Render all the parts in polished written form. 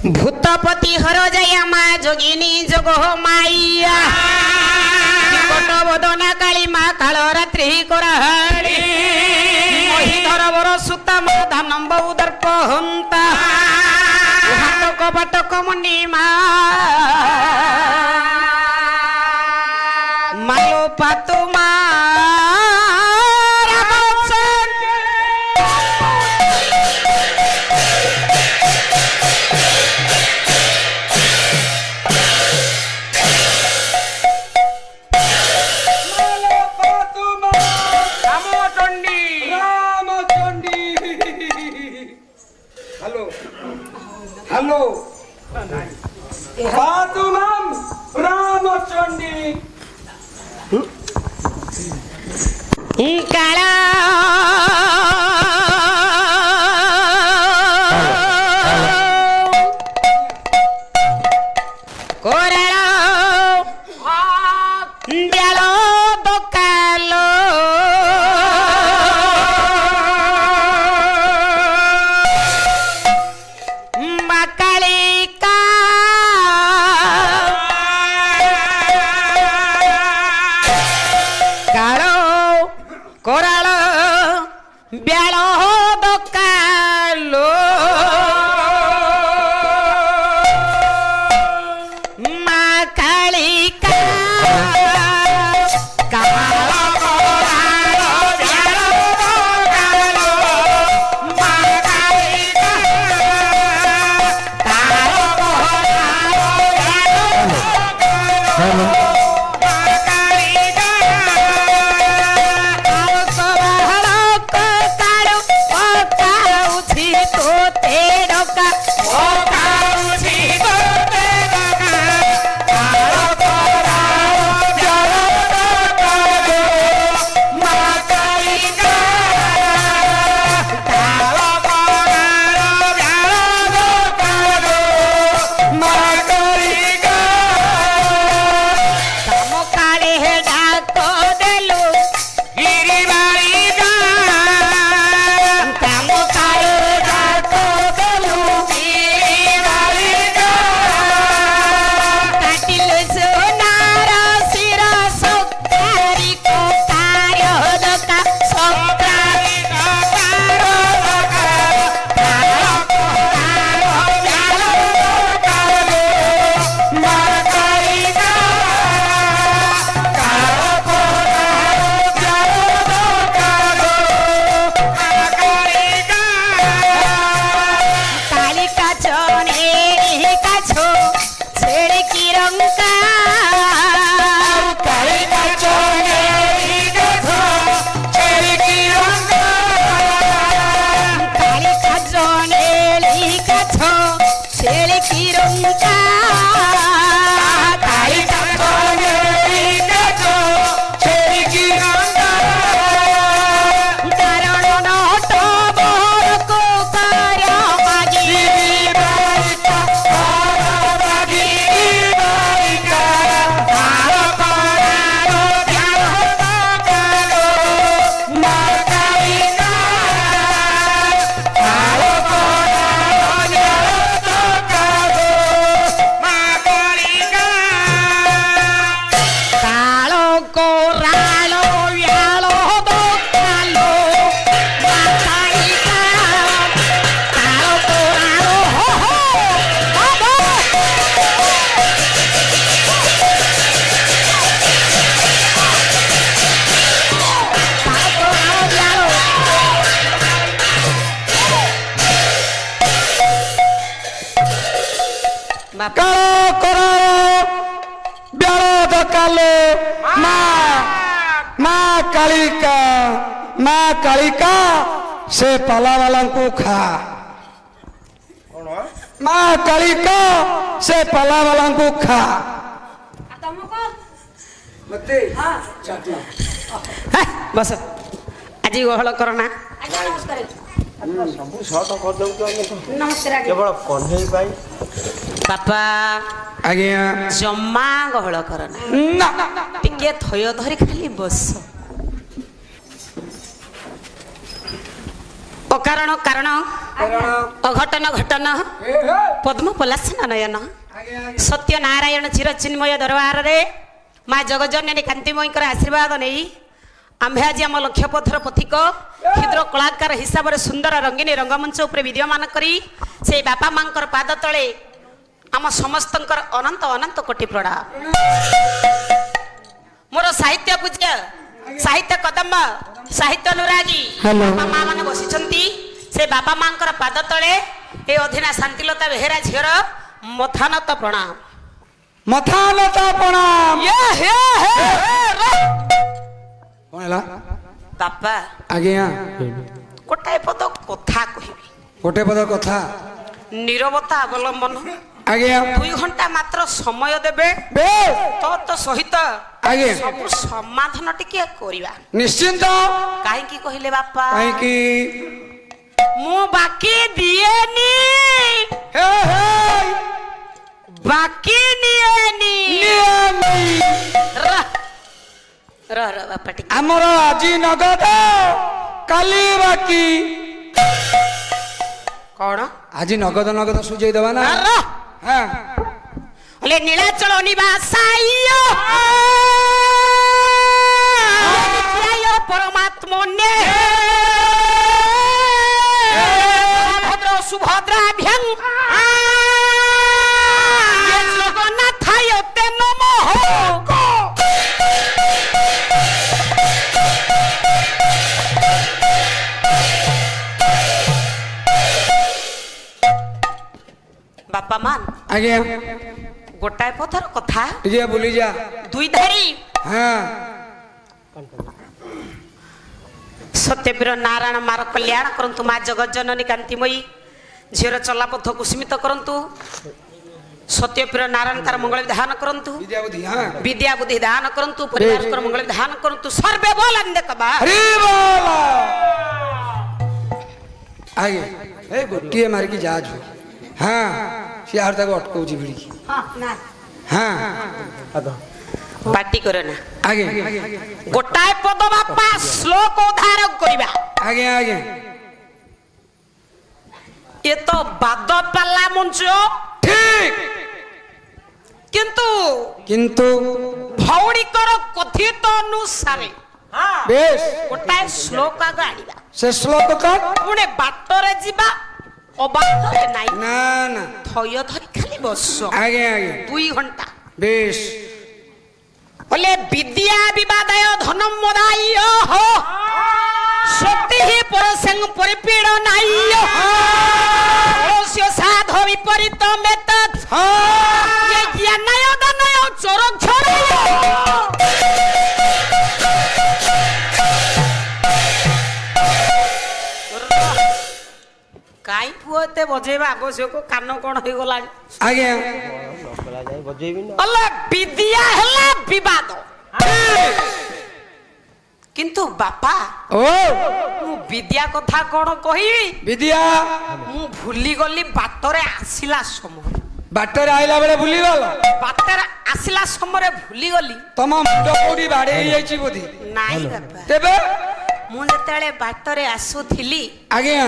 ভূতপতি হর জয়া মা যোগিনী যোগ মাইয়া বদনা কালী মা কাল রাত্রি কোরাহাড়ি মহিধর বর সুতা মা ধানম্ব দর্প হন্তা হাটক বাটক মনি মা মালো পাতো মা हेलो फातुमाम रामचंडी काला माँ कालिका से पाला वाला को खा माँ कालिका से पाला वाला को खा बस आज गहल करना केवल कन्हई पाई बापा आज्ञा जम्मा गहल करना टिके थय धरी खाली बस अकारण कारण ଅଘଟନ ଘଟନ ପଦ୍ମ ପଲାସନ ନୟନ ସତ୍ୟ ନାରାୟଣ ଚିରଚିନ୍ମୟ ଦରବାରରେ ମା ଜଗଜନନୀ କାନ୍ତିମୟୀଙ୍କର ଆଶୀର୍ବାଦ ନେଇ ଆମ୍ଭେ ଆଜି ଆମ ଲକ୍ଷ୍ୟପଥର ପଥିକ କ୍ଷୁଦ୍ର କଳାକାର ହିସାବରେ ସୁନ୍ଦର ରଙ୍ଗିନୀ ରଙ୍ଗମଞ୍ଚ ଉପରେ ବିଦ୍ୟମାନ କରି ସେଇ ବାପା ମାଙ୍କର ପାଦ ତଳେ ଆମ ସମସ୍ତଙ୍କର ଅନନ୍ତ ଅନନ୍ତ କୋଟି ପ୍ରଣାମ। ମୋର ସାହିତ୍ୟ ପୂଜ୍ୟ ସାହିତ୍ୟ କଦମ୍ବ ସାହିତ୍ୟ ଅନୁରାଗୀ ବାପା ମା ମାନେ ବସିଛନ୍ତି। ସେ ବାପା ମାଙ୍କର ପାଦ ତଳେ ଏ ଅଧୀନା ଶାନ୍ତିଲତା ବେହେରା ଝିଅର ମଥାନତ ପ୍ରଣାମ। ମଥାନତା ପ୍ରଣାମ। କଣ ହେଲା ବାପା ଆଜ୍ଞା ଗୋଟାଏ ପଦ କଥା କହିବି। ଗୋଟେ ପଦ କଥା ନିରବତା ଅବଲମ୍ବନ ଆଜ୍ଞା 2 ଘଣ୍ଟା ମାତ୍ର ସମୟ ଦେବେ ତ ସହିତ ଆଜ୍ଞା ସବୁ ସମାଧାନ ଟିକେ କରିବା ନିଶ୍ଚିନ୍ତ। କାହିଁକି କହିଲେ ବାପା କାହିଁକି ମୁଁ ବାକି ଦିଏନି ବାକି ନିଏନି ବାପା ଟିକେ ଆମର ଆଜି ନଗଦ କାଲି ବାକି। କଣ ଆଜି ନଗଦ ନଗଦ ସୁଝେଇ ଦେବା ନା। ହଁ ହେଲେ ନୀଳାଚଳ ନିବାସାୟ ପରମାତ୍ମନେ ଭଦ୍ର ସୁଭଦ୍ରାଭ୍ୟଂ ଜଗନ୍ନାଥାୟ ତେ ନମଃ। ବାପା ମାନ ଆଜ୍ଞା ଗୋଟାଏ ପଥର କଥା ଟିକେ ବୁଲି ଯା 2 ଧାରୀ ହଁ ସତ୍ୟବୀର ନାରାୟଣ ମାର କଲ୍ୟାଣ କରନ୍ତୁ। ମା ଜଗଜ୍ଜନନୀ କାନ୍ତିମୟୀ ଝିଅର ଚଲାପଥ କୁସୁମିତ କରନ୍ତୁ। ସତ୍ୟବୀର ନାରାୟଣ ତାର ମଙ୍ଗଳ ବିଧାନ କରନ୍ତୁ। ବିଦ୍ୟାବୁଦ୍ଧି ହଁ ବିଦ୍ୟା ବୁଦ୍ଧି ଦାନ କରନ୍ତୁ। ପରିବାରଙ୍କର ମଙ୍ଗଳ ବିଧାନ କରନ୍ତୁ। ସର୍ବେ ବୋଲନ୍ଦେ କବା ହରି ବୋଲ। ଆଜ୍ଞା ଏ ଗୋଟିଏ ମାରିକି ଯା ଝୁଅ। ହଁ ସିଏ ଆହୁରି ତାକୁ ଅଟକଉଛି ଭିଡ଼ିକି। ହଁ ପାଟି କରେ ନା ଆଜ୍ଞା ଗୋଟାଏ ପଦ ବାପା ଶ୍ଲୋକ ଉଦ୍ଧାର କରିବା। ଆଜ୍ଞା ଆଜ୍ଞା ଏ ତ ବାଦ ପାଲା ମଞ୍ଚ ଠିକ କିନ୍ତୁ କିନ୍ତୁ ଭଉଣୀଙ୍କର କଥିତ ଅନୁସାରେ ବେଶ ଗୋଟାଏ ଶ୍ଲୋକ ଆଗ ଆଣିବା। ସେ ଶ୍ଲୋକ କଣ ପୁଣି ବାଟରେ ଯିବା ଅବାଟରେ ନାଇଁ ନା ନା ଥୟ ଧରି ଖାଲି ବସ। ଆଜ୍ଞା ଆଜ୍ଞା 2 ଘଣ୍ଟା ବେଶ বলে বিদ্যা বিবাদায় ধনম মদায় শক্তি পরসং পরিপীড় নাই সাধ বিপরীত মেত জ্ঞানায় দানায় চোর ছড়ায়। কাই পুଅ ଏତେ ବଜେଇବା ଆବଶ୍ୟକ କାନ କଣ ହେଇଗଲାଣି। ଆଜ୍ଞା ଅଲେ ବିଦ୍ୟା ହେଲା ବିବାଦ କିନ୍ତୁ ବାପା ଓ ମୁଁ ବିଦ୍ୟା କଥା କଣ କହିବି ବିଦ୍ୟା ମୁଁ ଭୁଲିଗଲି ବାଟରେ ଆସିଲା ସମୟ। ବାଟରେ ଆଇଲା ବେଳେ ଭୁଲିଗଲ ବାଟରେ ଆସିଲା ସମୟରେ ଭୁଲିଗଲି। ତମ ମୁଣ୍ଡ କୋଉଠି ବାଡେଇ ହେଇଯାଇଛି ବୋଧେ। ନାଇଁ ବାପା ତେବେ ମୁଁ ଯେତେବେଳେ ବାଟରେ ଆସୁଥିଲି ଆଜ୍ଞା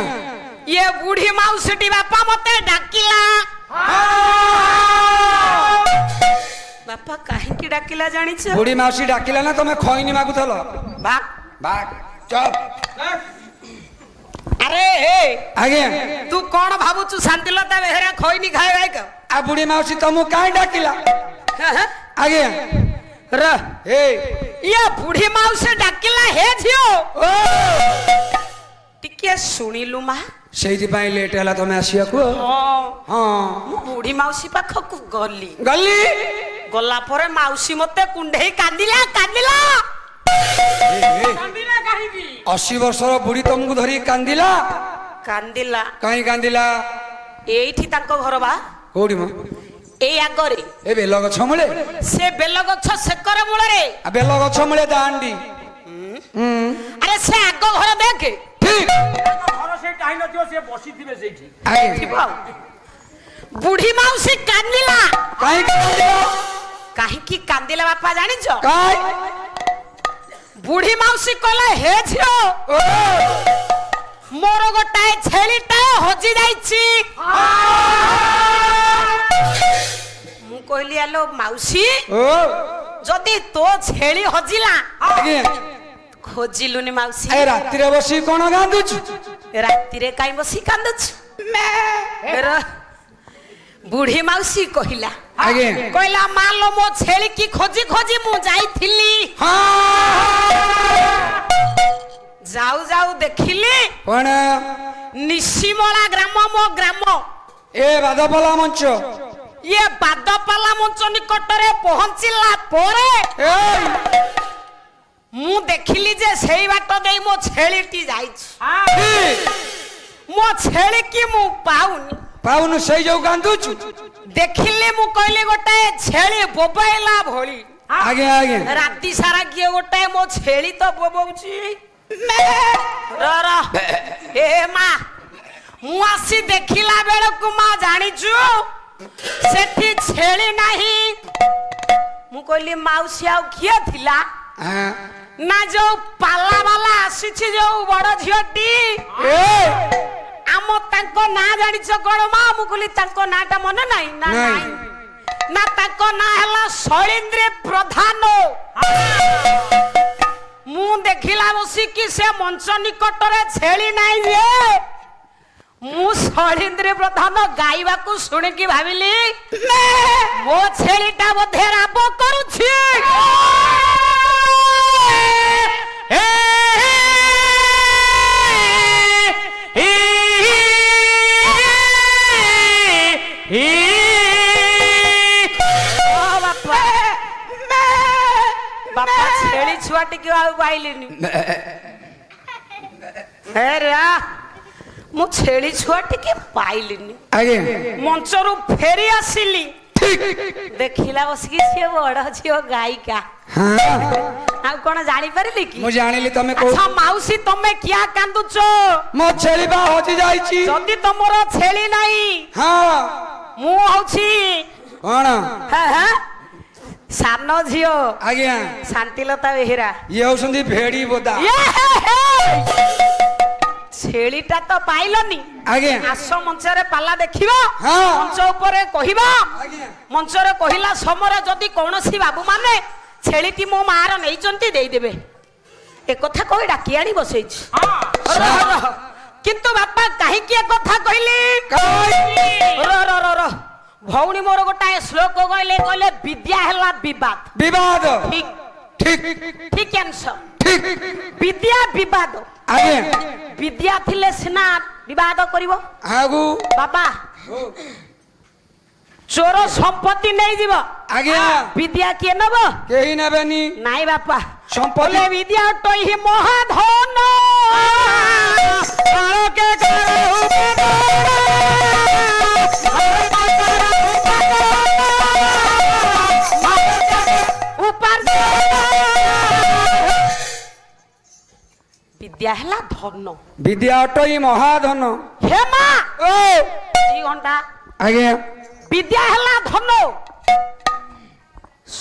ଇଏ ବୁଢୀ ମାଉସୀଟି ବାପା ମତେ ଡାକିଲା। ବାପା କାହିଁକି ଡାକିଲା ଜାଣିଛ? ବୁଢୀ ମାଉସୀ ଡାକିଲା ନା ତମେ ଖଇନି ମାଗୁଥଲ? ବାକ୍ ବାକ୍ ଚପ ଆରେ ହେ ଆଜ୍ଞା ତୁ କଣ ଭାବୁଛୁ ଶାନ୍ତିଲତା ବେହେରା ଖଇନି ଖାଏ ଭାଇ କ? आ बुढ़ी माउसी तुमको काहे डाकिला आगे र ए ये बुढ़ी माउसी डाकिला हे झियो ओ टिके सुनिलु मा सेही पाई लेट हला तमे आसिया को हां हां मु बुढ़ी माउसी पाखकु गली गली गला परे माउसी मते कुंढेई कांदिला कांदिला कांदिला काहीबी 80 वर्षर बुढ़ी तुमको धरी कांदिला कांदिला काई कांदिला एठी तांको घर बा कोडी म ए आगरे ए बेल गछ मुळे से बेल गछ सेकर मुळे रे आ बेल गछ मुळे दांडी अरे से आगो घर देख ठीक घर से टाइ नथियो से बसी थिबे सेठी आगे बुढ़ी माउसी कांदिला काई कांदिला काहे की कांदिला बापा जानि छ काई बुढ़ी माउसी कहला हे छियो ମୋର ଗୋଟାଏ ଛେଳିଟା ହଜି ଯାଇଛି। ମୁଁ କହିଲି ଆଲୋ ମାଉସୀ ଓ ଯଦି ତୋ ଛେଳି ହଜିଲା ଆଜ୍ଞା ଖୋଜିଲୁନି ମାଉସୀ? ଏ ରାତିରେ ବସି କଣ କାନ୍ଦୁଛୁ? ରାତିରେ କାଇଁ ବସି କାନ୍ଦୁଛୁ? ବୁଢୀ ମାଉସୀ କହିଲା ଆଜ୍ଞା କହିଲା ମାଲୋ ମୋ ଛେଳି କି ଖୋଜି ଖୋଜି ମୁଁ ଯାଇଥିଲି, ଯାଉ ଯାଉ ଦେଖିଲି କଣ ନିଶିମଳା ଗ୍ରାମ ମୋ ଗ୍ରାମ। ଏ ବାଦପଲା ମଞ୍ଚ ଇଏ ବାଦପାଲା ମଞ୍ଚ ନିକଟରେ ପହଞ୍ଚିଲା ପରେ ଏଇ ମୁଁ ଦେଖିଲି ଯେ ସେଇ ବାଟ ଦେଇ ମୋ ଛେଳିଟି ଯାଇଛି। ମୋ ଛେଳି କି ମୁଁ ପାଉନି। ପାଉନୁ ସେଇ ଯୋଉ କାନ୍ଦୁଛୁ? ଦେଖିଲି ମୁଁ କହିଲି ଗୋଟାଏ ଛେଳି ବୋବେଇଲା ଭଳି। ଆଜ୍ଞା ଆଜ୍ଞା ରାତି ସାରା କିଏ ଗୋଟାଏ ମୋ ଛେଳି ତ ବୋବଉଛି। ଏ ମା ମୁଁ ଆସି ଦେଖିଲା ବେଳକୁ ମା ଜାଣିଛୁ ସେଠି ଛେଳି ନାହିଁ। ମୁଁ କହିଲି ମାଉସୀ ଆଉ କିଏ ଥିଲା? ହଁ। ନା ଯୋଉ ପାଲା ବାଲା ଆସିଛି ଯୋଉ ବଡ ଝିଅଟି ଆମ ତାଙ୍କ ନାଁ ଜାଣିଛ କଣ ମା? ମୁଁ କହିଲି ତାଙ୍କ ନାଁ ଟା ମନେ ନାହିଁ। ନା ନାହିଁ ନା ତାଙ୍କ ନାଁ ହେଲା ଶୈଳେନ୍ଦ୍ର ପ୍ରଧାନ। ମୁଁ ଦେଖିଲା ବସିକି ସେ ମଞ୍ଚ ନିକଟରେ ଛେଳି ନାହିଁ ଯେ ମୁଁ ଶୈଳେନ୍ଦ୍ର ପ୍ରଧାନ ଗାଇବାକୁ ଶୁଣିକି ଭାବିଲି ମୋ ଛେଳିଟା ବୋଧେ ରାବ କରୁଛି। ବାପା ଛେଳି ଛୁଆ ଟିକେ ଆଉ ପାଇଲିନି। ମୁଁ ଛେଳି ଛୁଆ ଟିକେ ପାଇଲିନି। ଆଜ୍ଞା ମଞ୍ଚରୁ ଫେରି ଆସିଲି ଦେଖିଲା ବସିକି ସିଏ ବଡ ଝିଅ ଗାୟିକା। ଆଉ କଣ ଜାଣିପାରିଲି କି? ମୁଁ ଜାଣିଲି ତମେ ଆଚ୍ଛା ମାଉସୀ ତମେ କିଆ କାନ୍ଦୁଛ? ମୋ ଛେଳି ବା ହଜି ଯାଇଛି। ଯଦି ତମର ଛେଳି ନାହିଁ ହଁ ମୁଁ ହଉଛି କଣ ସାନ ଝିଅ ଆଜ୍ଞା ଶାନ୍ତିଲତା ବେହେରା। ଇଏ ହଉଛନ୍ତି ଭେଡି ବୋଦା। ଛେଳିଟା ତ ପାଇଲନି। ଆଜ୍ଞା ଆସ ମଞ୍ଚରେ ପାଲା ଦେଖିବ। ହଁ। ମଞ୍ଚ ଉପରେ କହିବ। ଆଜ୍ଞା ମଞ୍ଚରେ କହିଲା ସମୟରେ ଯଦି କୌଣସି ବାବୁ ମାନେ ଛେଳିଟି ମୋ ମାର ନେଇଛନ୍ତି ଦେଇଦେବେ। একথা কই ডাকি আনি বসেছি। কিন্তু বাপা কাহিকি একথা কইলি? ভৌণী মোর গোটাଏ শ্লোক কইলে কইলে বিদ্যা হেলা বিবাদ। বিবাদ ঠিক ঠিক ঠিক আনসার। ঠিক বিদ্যা বিবাদ। আগে বিদ্যা থিলে সিনা বিবাদ করিব। আগু বাবা চোর সম্পত্তি নেই যাব। আগে বিদ্যা কে নেব? কেহি নেবেনি। নাই বাপা সম্পত্তি বিদ্যা টহি মহাধন। বিদ্যা হেলা ধন। বিদ্যা অটই মহাধন। হে মা ও 2 ঘন্টা আগে বিদ্যা হেলা ধন।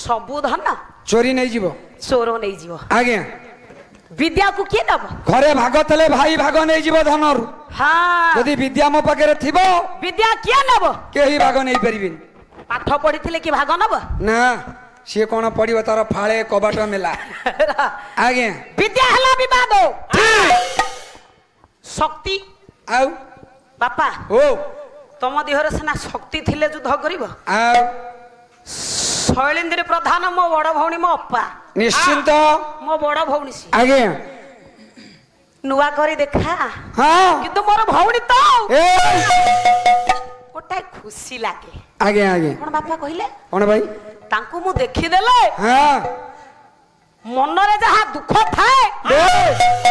সবু ধন চোরি নেই যাব। চোর নেই যাব। আগে বিদ্যা কু কি দেব? ঘরে ভাগ তলে ভাই ভাগ নেই যাব ধনর। হ্যাঁ যদি বিদ্যা মো পাখে থিব বিদ্যা কিয়া নেব? কেহি ভাগ নেই পারিবেন। পাঠ পড়িଥିଲେ কি ভাগ নেব? না সে কোন পড়িব তার ফাଳେ কবাট মেলা। আগে বিদ্যা হেলা বিবাদ। শক্তি আউ বাপা ও তম দেহরে সিনা শক্তি থিলে যুদ্ধ করিব। আউ শৈলেন্দ্র প্রধান মো বড় ভৌণী মো অপা। নিশ্চিন্ত মো বড় ভৌণী সি আগে নুয়া করে দেখা। হ্যাঁ কিন্তু মোর ভৌণী তো এ গোটাଏ খুশি লাগে। আগে আগে কোন বাপা কহিলে? কোন ভাই? তাঙ্কু মু দেখিদেলে হ্যাঁ মନରେ যাহা দুঃখ থায়ে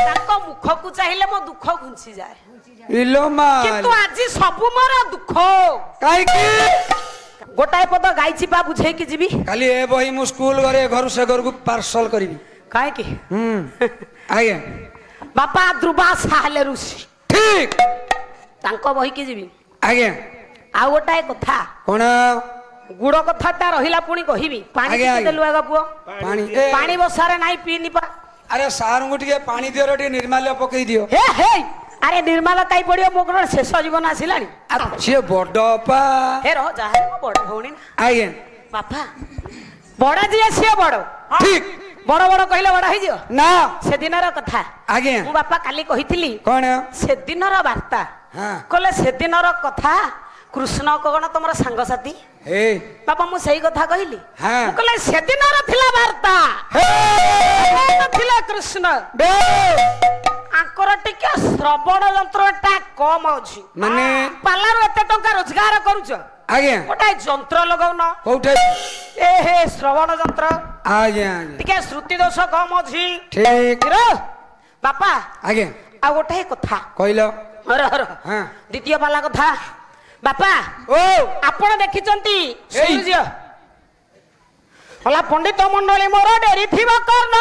তাঙ্ক মুখকু চাহিলে মো দুঃখ ঘুঞ্চি যায়। ইলো মা কিন্তু আজি সবু মোর দুঃখ। কাই কি গোটাଏ পদ গাইছি পা বুঝেইকি ଯିବି। কালি এ বহি মু স্কুল ঘরে ঘর সে ঘরକୁ পার্সল করিবি। কাହିଁକି? আগে ବାପା ଧ୍ରୁବା ସାହେଲେ ଋଷି ঠিক ତାଙ୍କ ବହିକି ଯିବି। আগে ଆଉ ଗୋଟାଏ କଥା কোন ଗୁଡ କଥାଟା ରହିଲା ପୁଣି କହିବି। ପାଣି ଆଜ୍ଞା, ଟିକେ ଆଜ୍ଞା। ଦେଲୁ ଆଗ ପୁଅ। পানি ପାଣି ବସାରେ ନାଇଁ ପିଇନି ପା। আরে সারঙ্গু টিকে পানি দিও রে, টিকে নির্মাল্য পকাই দিও। ହେ ହେ ଆରେ ନିର୍ମାଳ କାଇ ପଡିବ ମୋ ଘର ଶେଷ ଜୀବନ ଆସିଲାଣି ସିଏ ବଡ ଅପା ହେ ରହ ଯାହା ମୋ ବଡ ଭଉଣୀ ନା ଆଜ୍ଞା ବାପା ବଡ ଯିଏ ସିଏ ବଡ ଠିକ ବଡ ବଡ କହିଲେ ବଡ ହେଇଯିବ ନା ସେଦିନର କଥା ଆଜ୍ଞା ମୁଁ ବାପା କାଲି କହିଥିଲି କଣ ସେଦିନର ବାର୍ତ୍ତା ହଁ କହିଲେ ସେଦିନର କଥା କୃଷ୍ଣ କଣ ତମର ସାଙ୍ଗସାଥୀ ହେ ବାପା ମୁଁ ସେଇ କଥା କହିଲି ହଁ। ମୁଁ କହିଲେ ସେଦିନର ଥିଲା ବାର୍ତ୍ତା ହେ ଥିଲା କୃଷ୍ଣ ବେ ଆଙ୍କର ଟିକେ ଶ୍ରବଣ ଯନ୍ତ୍ରଟା କମ ଅଛି ମାନେ ପାଲାରୁ ଏତେ ଟଙ୍କା ରୋଜଗାର କରୁଛ ଆଜ୍ଞା ଗୋଟେ ଯନ୍ତ୍ର ଲଗାଉନ କୋଉଠି ଏ ହେ ଶ୍ରବଣ ଯନ୍ତ୍ର ଆଜ୍ଞା ଆଜ୍ଞା ଟିକେ ଶ୍ରୁତି ଦୋଷ କମ ଅଛି ଠିକ ହିରୋ ବାପା ଆଜ୍ଞା ଆଉ ଗୋଟେ କଥା କହିଲ ରହ ହଁ ଦ୍ୱିତୀୟ ପାଲା କଥା ବାପା ଓ ଆପଣ ଦେଖିଛନ୍ତି ସୂର୍ଯ୍ୟ ହେଲା ପଣ୍ଡିତ ମଣ୍ଡଳୀ ମୋର ଡେରି ଥିବ କର୍ଣ୍ଣ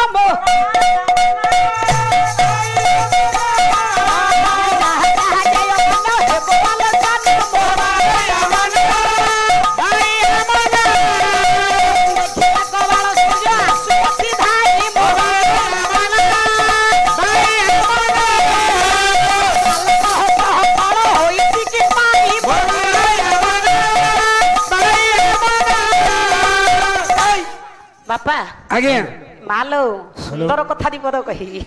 ବାପା ଆଜ୍ଞା ମାଲୋ ସୁନ୍ଦର କଥା ଦିପଦ କହିବି